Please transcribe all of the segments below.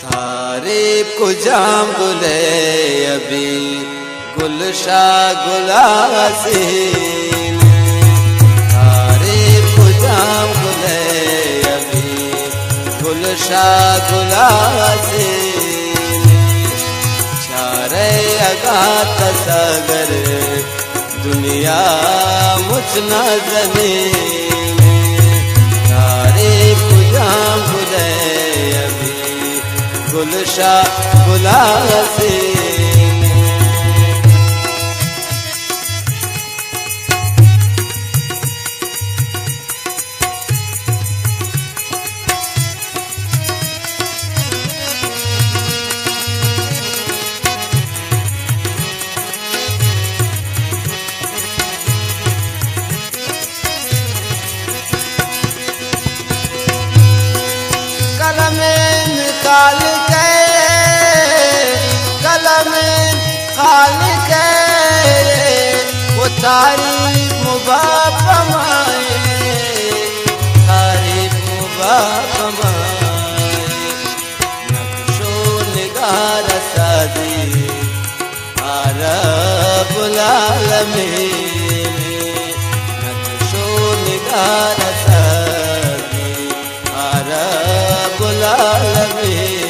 तारीफ को जाम गुले अभी गुलशा गुलासीन, तारीफ को जाम गुले अभी गुलशा गुलासीन। चारे अगात सागर दुनिया मुझ न ज़मीन, तारीफ को जाम गुले अभी गुलशा गुलासीन। कलम निकाल के वो तारीफ मुबाप माए, तारीफ मुबाप माए। नक्शो निगार सादी रब्बुल आलमीन, नक्शो निगार सादी रब्बुल आलमीन।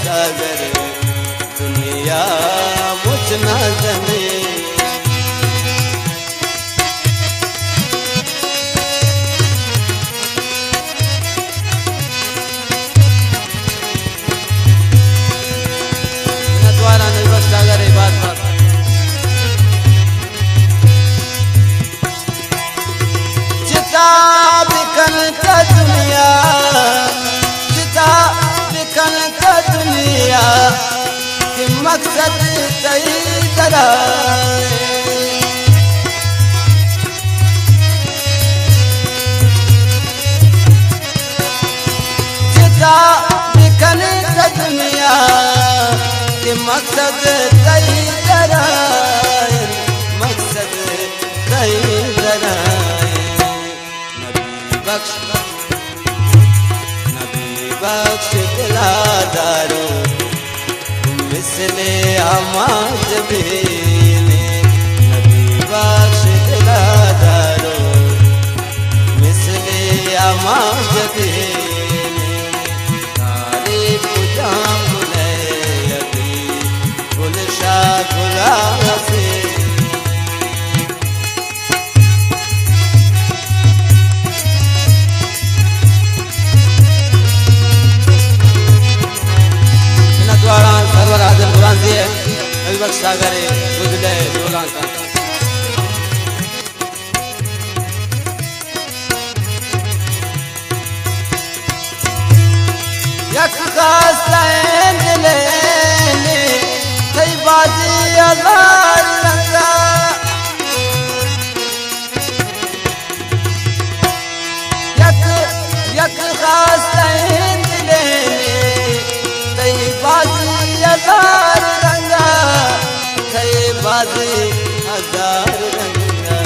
सागर दुनिया मुझ न ज़मीन। द्वारा निर्वस सागर बात बात चिता बिकन का दुनिया, चिता बिकन का दुनिया कि मकसद सही कराए। चिता बिकन का दुनिया कि मकसद सही कराए, मकसद सही कराए। नबी बख्श दिलादारो मिसले आमाज बेने, नबी बख्श दिलादारो मिसले आमाज बेने। तारीफ जाम गुले अभी गुलशा गुलासीन। सरवर हाजिर कुरान से नबी बख्श सागर गुजले जोलान का यक कास्तान लेने कई बाजी अल्लाह रंगा, यक यक कास्तान लेने कई बाजी हजार रंगा, कई बाजी हजार रंगा।